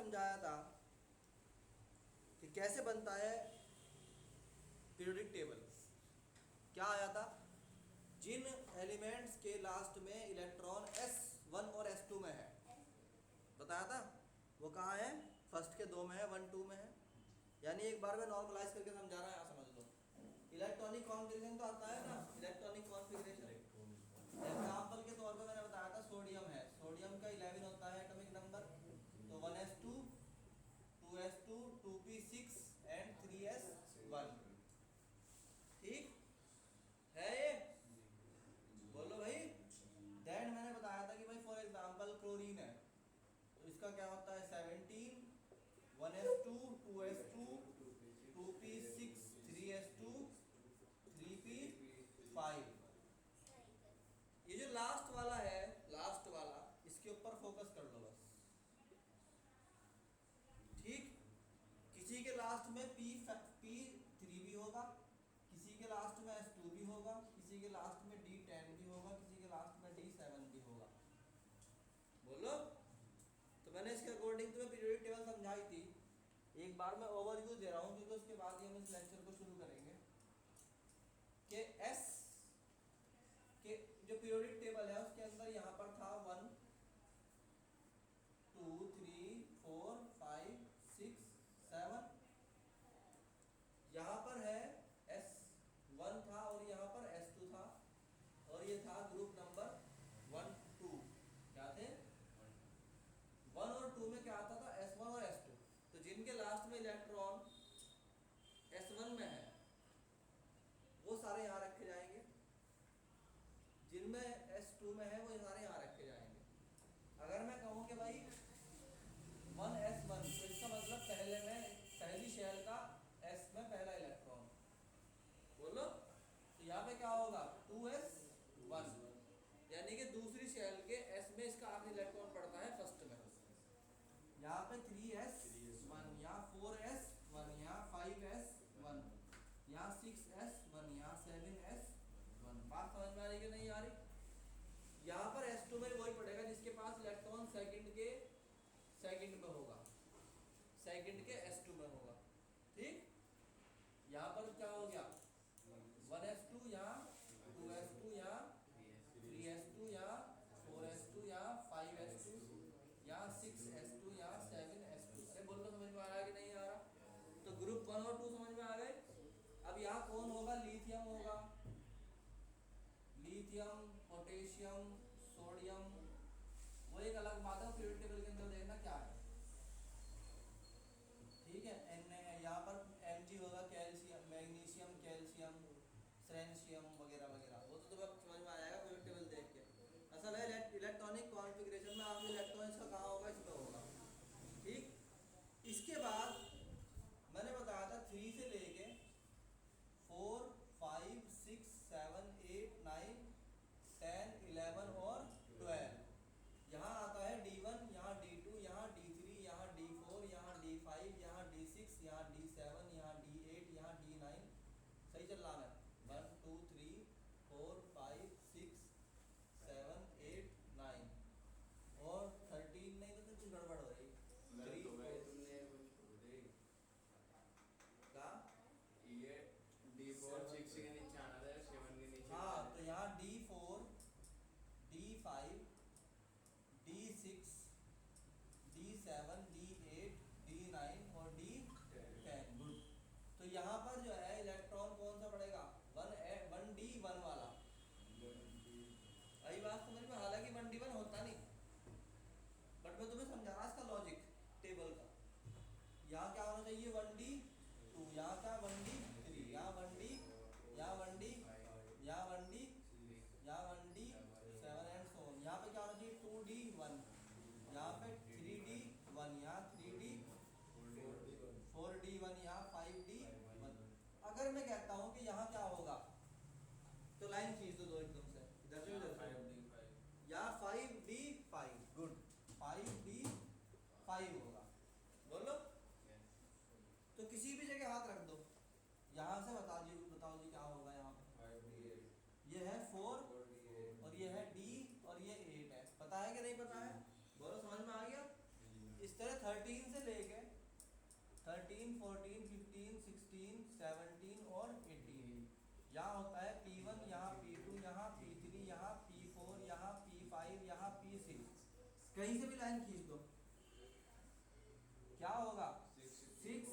समझाया था कि कैसे बनता है पीरियोडिक टेबल। क्या आया था, जिन एलिमेंट्स के लास्ट में इलेक्ट्रॉन s1 और s2 में है, बताया था वो कहाँ है, फर्स्ट के 2 में है, 1 2 में है। यानी एक बार में नॉर्मलाइज करके समझा रहा है, यहाँ समझ लो। इलेक्ट्रॉनिक कॉन्फ़िगरेशन तो आता है ना, इलेक्ट्रॉनिक कॉन्फ़िगरेशन। एग्जाम्पल के तौर पे मैंने बताया था सोडियम है, सोडियम का 11 होता है एटॉमिक नंबर, तो 1s2 2s2 2p6 and 3s1। ठीक है ये, बोलो भाई। देन मैंने बताया था कि भाई फॉर एग्जाम्पल क्लोरीन है, तो इसका क्या होता है 17 1s2 2s2 2p6 3s2 3p5। ये जो लास्ट वाला है, लास्ट वाला, इसके ऊपर फोकस कर लो बस। ठीक, किसी के लास्ट में p3 भी होगा, किसी के लास्ट में s2 भी होगा, किसी के लास्ट में d10 भी होगा, किसी के लास्ट में d7 भी होगा। बोलो। तो मैंने इसके अकॉर्डिंग तुम्हें पीरियोडिक टेबल समझाई थी। एक बार मैं ओवरव्यू दे रहा हूँ क्योंकि उसके बाद ही हम इस लेक्चर को शुरू करेंगे कि S के जो पीरियोडिक टेबल है उसके अंदर यहाँ पर था 1 2 3 4 5 6 7, यहाँ पर है S1 था और यहाँ पर S2 था, और ये था ग्रुप नंबर 1 2। क्या थे, 1 और 2 में क्या आता था S1 और S2। तो जिनके लास्ट में इलेक्ट्रॉन S1 में है वो सारे यहाँ रखे जाएंगे, जिनमें S2 में है वो सारे यहाँ रखे जाएंगे। अगर मैं कहूँ कि भाई 1s1, तो इसका मतलब पहली शेल का S में पहला इलेक्ट्रॉन। बोलो। तो यहाँ पे क्या होगा 2s1, यानी कि दूसरी शेल के S में इसका आखिरी इलेक्ट्रॉन पड़ता है फर्स्ट में। यहाँ पे 3s1, यहाँ 4s1, यहाँ 5s1, यहाँ 6s1, यहाँ 7s1। बात समझ में आ रही कि नहीं आ रही। यहाँ पर s2 में वही पड़ेगा जिसके पास इलेक्ट्रॉन सेकंड में होगा, सेकंड के s2 में होगा। ठीक, यहाँ पर क्या हो गया 1s2, यहाँ 2s2, यहाँ 3s2, यहाँ 4s2, यहाँ 5s2, यहाँ 6s2, यहाँ 7s2। अरे बोल तो समझ में आ रहा है कि नहीं आ रहा। तो ग्रुप 1 और 2 समझ में आ गए। अब यहाँ कौन होगा, लिथियम होगा, लिथियम पोटेशियम सोडियम, वो एक अलग बात है, पीरियोडिक टेबल के अंदर देखना क्या है। ठीक है, यहाँ पर Mg होगा, कैल्शियम मैग्नीशियम कैल्शियम सेलेनियम वगैरह वगैरह, वो तो तुम्हें समझ में आ जाएगा पीरियोडिक टेबल देख के। असल है इलेक्ट्रॉनिक कॉन्फ़िगरेशन में आपके इलेक्ट्रॉन इसका कहाँ होगा, इसमें होगा। ठीक, इसके बाद मैंने बताया था 3 से लेके 4 5 6 7 8 9 10 11 और 12। यहाँ आता है D1, यहाँ D2, यहाँ D3, यहाँ D4, यहाँ D5, यहाँ D6, यहाँ D7, यहाँ D8, यहाँ D9। सही चल रहा है। 1 2 3 4 5 6 7 8 9 और 13 नहीं तो कुछ गड़बड़ हो रही। ये D4 6 के नीचे आना था, 7 के नीचे। हाँ, तो यहाँ D4 D5 D6 D7 D8 D9 और D10। गुड। तो यहाँ पर जो है इलेक्ट्रॉन कौन सा पड़ेगा, 1D1 वाला। आई बात समझ में। हालांकि 1D1 होता नहीं, बट मैं तुम्हें समझा रहा इसका लॉजिक टेबल का। यहाँ क्या होना चाहिए 1D2, यहाँ क्या 1D3, यहाँ 1D, यहाँ 1D, यहाँ 1D, यहाँ 1D7 एंड सो ऑन। यहाँ पे क्या होना चाहिए 2D1, यहाँ पे 3D1, यहाँ 3D 4D1, यहाँ 5D1। अगर मैं कहता हूँ कि यहाँ क्या होगा, तो लाइन खींच दो एकदम से, इधर से उधर से। यहाँ 5D5, गुड, 5D5 होगा। बोलो। तो किसी भी जगह हाथ रख दो, यहाँ से बताओ जी क्या होगा यहाँ पे। ये है 4 और ये है D और ये 8 है। पता है कि नहीं पता है, बोलो समझ में आ गया। इस तरह 13 से लेके 13, 14, 15, 16, 17 और 18 यहाँ होता है P1, यहाँ P2, यहाँ P3, यहाँ P4, यहाँ P5, यहाँ P6। कहीं से भी लाइन खींच दो, क्या होगा 6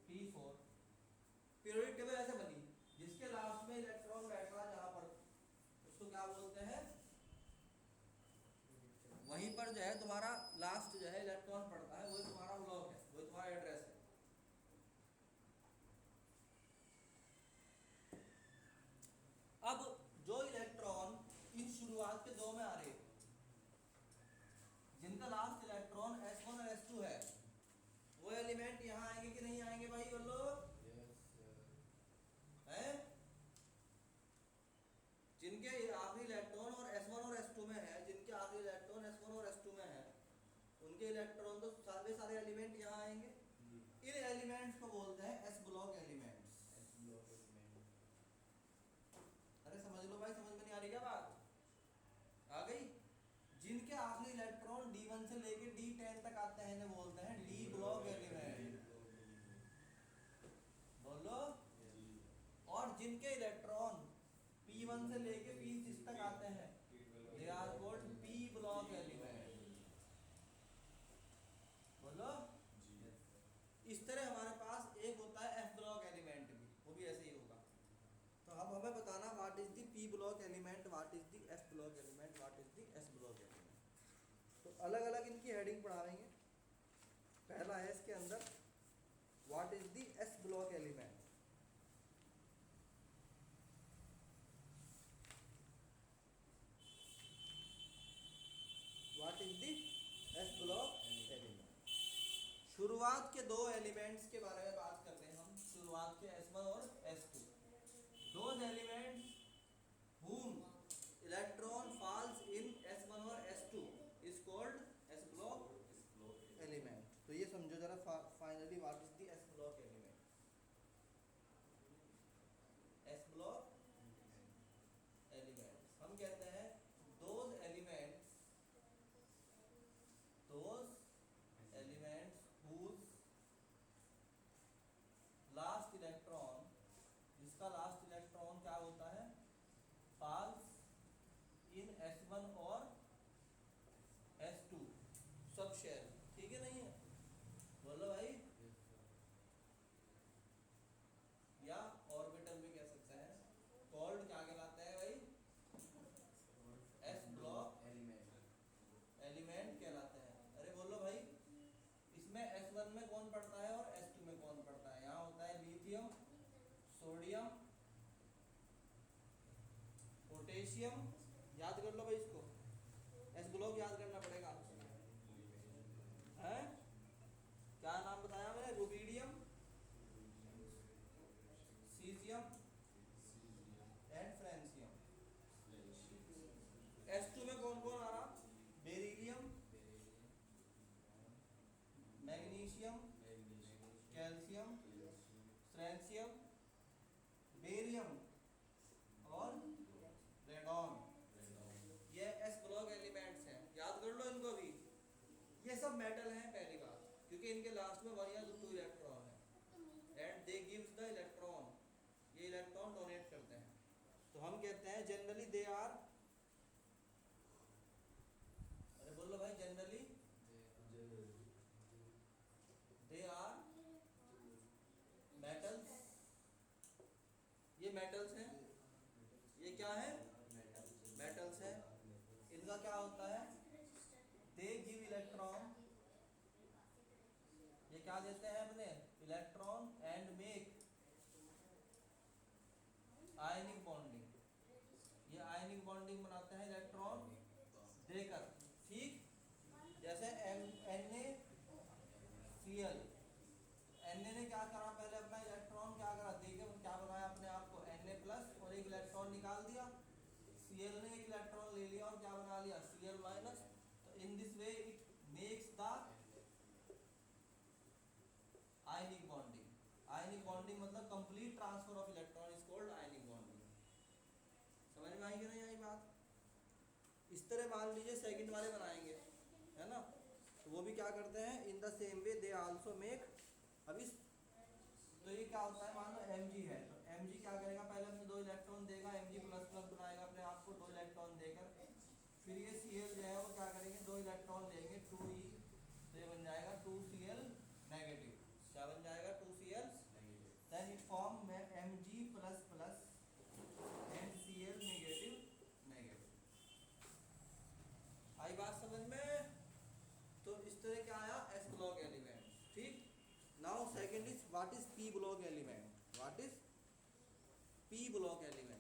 P4। पीरियोडिक टेबल ऐसे बनी, जिसके लास्ट में इलेक्ट्रॉन बैठ रहा है जहां पर, उसको क्या बोलते हैं, वहीं पर जो है तुम्हारा लास्ट जो है इलेक्ट्रॉन पड़ता है, वही तुम्हारा ब्लॉक है, वही तुम्हारा एड्रेस है। अब जो इलेक्ट्रॉन इन शुरुआत के दो में आ रहे, जिनका लास्ट इलेक्ट्रॉन S1 और S2 है, वो एलिमेंट यहाँ आएंगे कि नहीं आएंगे भाई बोलो? है जिनके आखिरी इलेक्ट्रॉन और S1 और S2 में है, जिनके आखिरी इलेक्ट्रॉन S1 और S2 में है, उनके इलेक्ट्रॉन तो सारे एलिमेंट यहाँ आएंगे। इन एलिमेंट्स को बोलते हैं S ब्लॉक एलिमेंट्स। अरे समझ लो भाई, समझ में नहीं आ रही क्या बात? आ गई? जिनके आखिरी इलेक्ट्रॉन D1 से लेके D10 तक आते हैं इन्हें बोलते हैं D ब्लॉक एलिमेंट। बोलो। और जिनके इलेक्ट्रॉन P1 से लेके P6 तक आते हैं, they are called P block element. बोलो। इस तरह हमारे पास एक होता है F ब्लॉक एलिमेंट भी, वो भी ऐसे ही होगा। तो अब हमें बताना what is the P block element, what is the F block element, what is the S block element. तो अलग अलग इनकी हेडिंग पढ़ाएंगे। पहला है इसके अंदर what is the S block element. What is the S block element. शुरुआत के दो एलिमेंट्स के बारे में बात करते हैं हम, शुरुआत के S1 और S2। Those elements whom electron falls in S1 or S2 is called S block element। तो ये समझो जरा finally what is the S block element। S block elements हम कहते हैं those elements whose last electron, जिसका last electron क्या होता है, falls in S1 और S2 सब शेल। ठीक है नहीं है? बोलो भाई। या ऑर्बिटल भी कह सकते हैं, कॉल्ड क्या कहलाता है भाई? S ब्लॉक एलिमेंट कहलाते हैं। अरे बोलो भाई, इसमें S1 में कौन पड़ता है और S2 में कौन पड़ता है? यहाँ होता है लिथियम, सोडियम, पोटेशियम। याद कर लो भाई इसको, S ब्लॉक याद करना पड़ेगा। है क्या नाम बताया मैंने? Rubidium, caesium and francium. S2 में कौन कौन आ रहा? Beryllium, magnesium, calcium, francium, barium और रेडॉन। ये S ब्लॉक एलिमेंट्स हैं, याद कर लो इनको भी। ये सब मेटल हैं पहली बात, क्योंकि इनके लास्ट में 1 या 2 इलेक्ट्रॉन है and they gives the electron, ये इलेक्ट्रॉन डोनेट करते हैं। तो हम कहते हैं जनरली दे आर, अरे बोलो भाई, जनरली दे आर मेटल्स। ये मेटल्स हैं, ये क्या है? मेटल्स हैं। इनका क्या होता है? दे गिव इलेक्ट्रॉन, ये क्या देते हैं अपने? Electron and make ionic bonding. ये आयनिक बॉन्डिंग बनाते हैं इलेक्ट्रॉन देकर। ठीक, जैसे NaCl, Na ने क्या करा? पहले अपना इलेक्ट्रॉन क्या करा? देकर क्या बनाया अपने आप को? Na+ और एक इलेक्ट्रॉन निकाल दिया। Cl ने एक इलेक्ट्रॉन ले लिया और क्या बना लिया? Cl-। तो in this way it makes the ionic bonding. Ionic bonding मतलब complete transfer of electron is called ionic bonding. समझ में आई कि नहीं आई बात? इस तरह मान लीजिए सेकंड वाले बनाएंगे, है ना? तो वो भी क्या करते हैं, in the same way they also make. अब इस, तो ये क्या होता है, मान लो Mg है, तो Mg क्या करेगा, पहले अपने 2 इलेक्ट्रॉन देगा, Mg प्लस प्लस बनाएगा अपने आप को 2 इलेक्ट्रॉन देकर, फिर ये Cl जो है वो क्या करेंगे, 2 इलेक्ट्रॉन लेंगे 2e, तो ये बन जाएगा 2Cl नेगेटिव। क्या बन जाएगा, 2Cl, देन इट फॉर्म में Mg plus plus and Cl negative negative. आई बात समझ में? तो इस तरह क्या आया, s ब्लॉक एलिमेंट। ठीक, now second is what is p block element, what is p block element.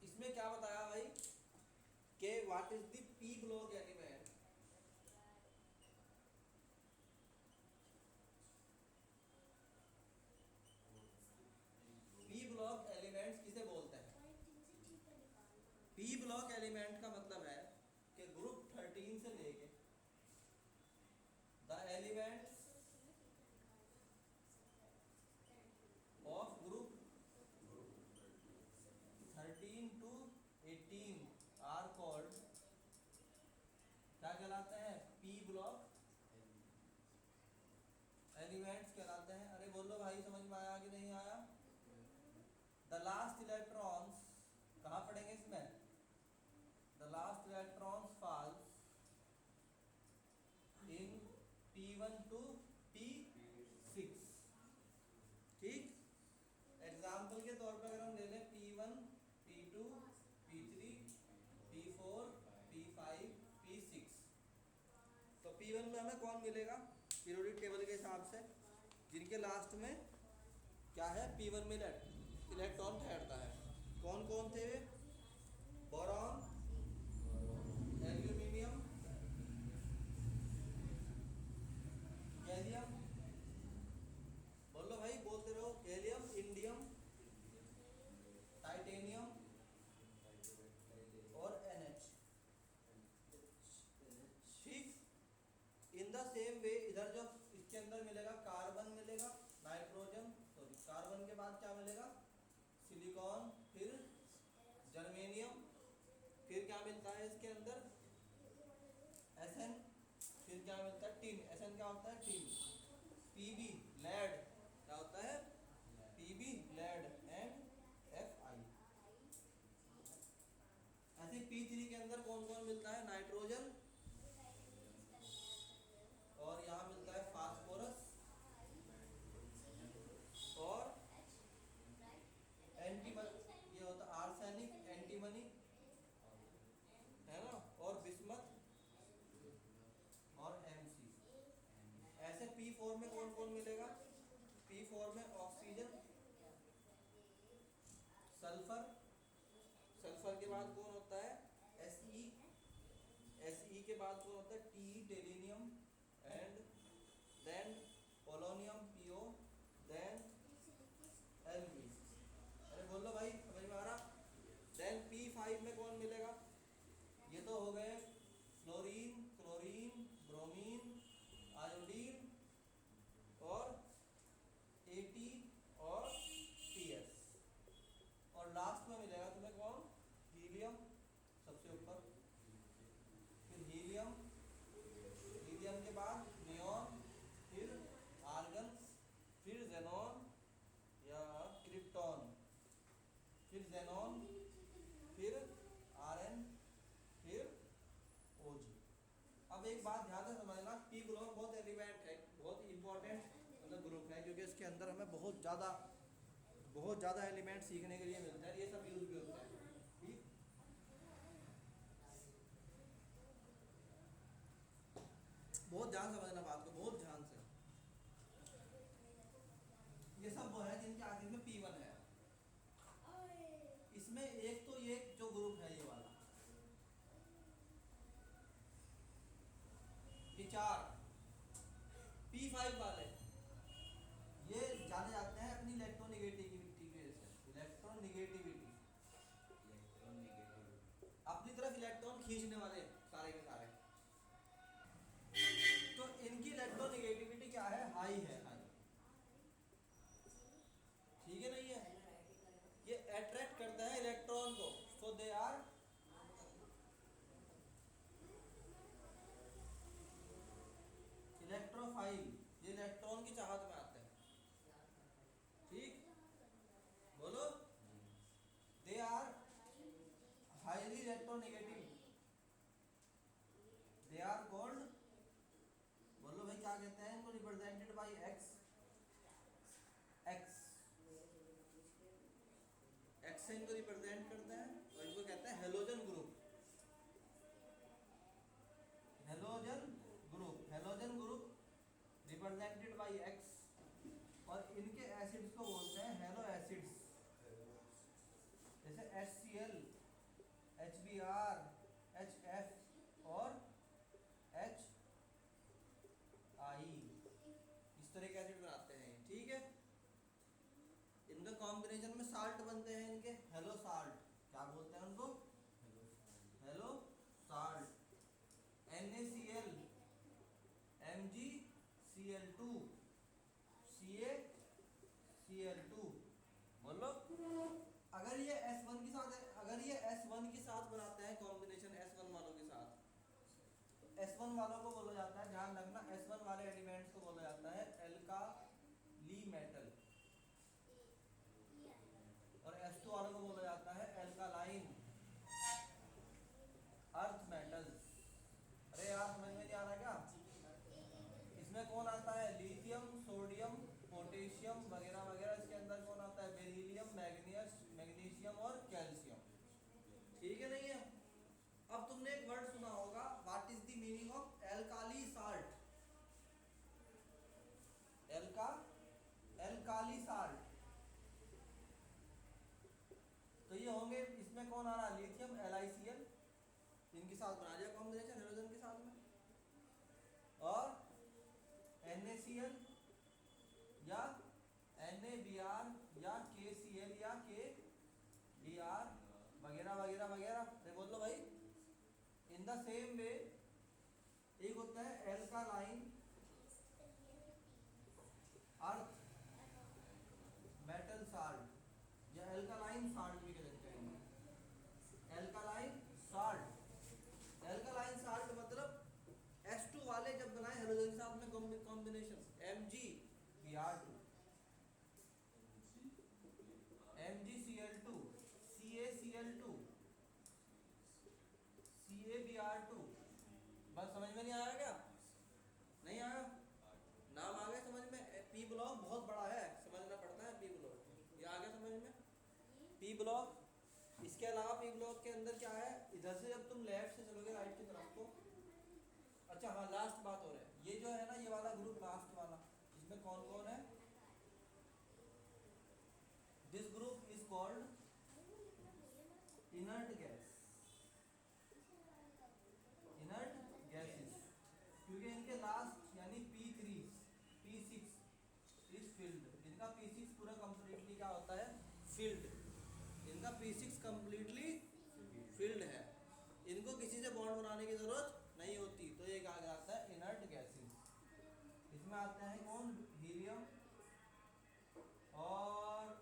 इसमें क्या बताया भाई कि what is the p block element. p block elements किसे बोलते हैं? p ब्लॉक एलिमेंट का मतलब है कि ग्रुप 13 से लेके the elements of group 13 to 18 are called, क्या कहलाते हैं, p ब्लॉक एलिमेंट्स कहलाते हैं। अरे बोलो भाई, समझ में आया कि नहीं आया? द लास्ट इलेक्ट्रॉन्स कहाँ पढ़ेंगे इसमें, the last electrons falls in p1 to p6। ठीक, एग्जाम्पल के तौर पर अगर हम ले लें p1 p2 p3 p4 p5 p6, तो p1 में हमें कौन मिलेगा, पीरियोडिक टेबल के हिसाब से जिनके लास्ट में क्या है, p1 में इलेक्ट्रॉन ठहरता है। कौन कौन थे वे, बोरॉन, एल्यूमिनियम, गैलियम, बोलो भाई, बोलते रहो, गैलियम, इंडियम, टाइटेनियम और NH। ठीक, इन द सेम वे इधर जो इसके अंदर मिलेगा, कार्बन मिलेगा, नाइट्रोजन, सॉरी कार्बन के बाद क्या मिलेगा, सिलिकॉन, फिर जर्मेनियम, फिर क्या मिलता है इसके अंदर, Sn, फिर क्या मिलता है, टिन। Sn क्या होता है, टिन। Pb लेड, क्या होता है, Pb लेड, एंड Fi। ऐसे P3 के अंदर कौन कौन मिलता है, नाइट्रोजन, और यहाँ मिलता है फास्फोरस, और एंटीमनी, ये होता है आर्सेनिक, एंटीमनी है ना, और बिस्मथ और Mc। ऐसे P4 में कौन कौन मिलेगा, P4 में ऑक्सीजन, सल्फर, सल्फर के बाद कौन होता है, Se, Se के बाद कौन होता है, Te, tellurium, and then polonium, Po, then Lv। अरे बोलो भाई, समझ में आ रहा? देन P5 में कौन मिलेगा, ये तो हो गए फ्लोरीन, क्लोरीन, ब्रोमीन, आयोडीन और At और Ps, और लास्ट में मिलेगा तुम्हें कौन, हीलियम, सबसे ऊपर, फिर हीलियम, हीलियम के बाद नियॉन, फिर आर्गन, फिर जेनॉन या क्रिप्टॉन, फिर जेनॉन, फिर Rn, फिर OG। अब एक बात ध्यान से समझना, p ब्लॉक बहुत एलिमेंट है, बहुत इंपॉर्टेंट मतलब ग्रुप है, क्योंकि इसके अंदर हमें बहुत ज़्यादा एलिमेंट सीखने के लिए मिलते हैं, ये सब यूज भी होते हैं। ठीक, बहुत ध्यान से समझना बात को, बहुत ध्यान से। ये सब वो है जिनके आखिर में P1 है। इसमें एक तो ये जो ग्रुप है ये वाला, ये 4 P5 वाले, ये जाने जाते हैं अपनी इलेक्ट्रोनेगेटिविटी की वजह से। इलेक्ट्रोनेगेटिविटी, अपनी तरफ इलेक्ट्रॉन खींचने वाले सारे के सारे। कहते हैं इनको represented by x, x x से इनको रिप्रेजेंट करते हैं और इनको कहते हैं halogen group, halogen group, halogen group represented by x. और इनके एसिड्स को बोलते हैं हेलो एसिड्स, जैसे HCl, HBr, HF और HI, इस तरह के एसिड बनाते हैं, ठीक है। इनका कॉम्बिनेशन में साल्ट बनते हैं इनके, हेलो साल्ट, क्या बोलते हैं उनको, hello salt, NaCl, MgCl2, CaCl2, बोलो। अगर ये S1 के साथ, अगर ये S1 के साथ बनाते हैं कॉम्बिनेशन S1 वालों के साथ, तो S1 वालों को बोला जाता है, ध्यान रखना, S1 वाले एलिमेंट्स को बोला जाता है एल्काली मेटल, और S2 वालों को बोला जाता है एल्कालाइन अर्थ मेटल्स। अरे यार समझ में नहीं आ रहा क्या? इसमें कौन आता है, लिथियम, सोडियम, पोटेशियम वगैरह वगैरह, इसके अंदर कौन आता है, बेरिलियम, मैग्नीशियम और कैल्शियम, ठीक है नहीं है। अब तुमने एक वर्ड सुना होगा, what is the meaning of alkali salt, alkali salt, तो ये होंगे, इसमें कौन आ रहा है, लिथियम, LiCl, इनके साथ बना दिया कॉम्बिनेशन हाइड्रोजन के साथ में, और NaCl या NaBr या KCl या KBr वगैरह वगैरह वगैरह, बोल लो भाई। इन द सेम वे एक होता है एल्कालाइन अर्थ मेटल साल्ट, या एल्कालाइन साल्ट भी कहते हैं, एल्कालाइन साल्ट, एल्कालाइन साल्ट मतलब H2 वाले जब बनाए हेलोजन के साथ में combination, MgBr2, MgCl2, CaCl2, CaBr2, बस समझ में नहीं आया क्या? नहीं आया, नाम आ गया समझ में। P ब्लॉक बहुत बड़ा है, समझना पड़ता है P ब्लॉक, ये आ गया समझ में P ब्लॉक। इसके अलावा P ब्लॉक के अंदर क्या है, इधर से जब तुम लेफ्ट से चलोगे राइट की तरफ को, अच्छा हाँ लास्ट बात हो रहा है, ये जो है ना, ये वाला ग्रुप लास्ट वाला, इसमें कौन कौन है, this group is called inert gas, inert gases, क्योंकि इनके लास्ट यानी P3, P6 इज फिल्ड, इनका P6 पूरा कंप्लीटली क्या होता है, फिल्ड, इनका P6 कंप्लीटली फिल्ड है, इनको किसी से बॉन्ड बनाने की जरूरत नहीं होती, तो ये कहा जाता है इनर्ट गैसेस। इसमें आते हैं कौन, हीलियम और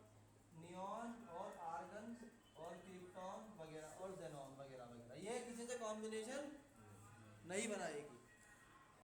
नियॉन और आर्गन और क्रिप्टॉन वगैरह और जेनॉन वगैरह वगैरह, ये किसी से कॉम्बिनेशन नहीं बनाएगी।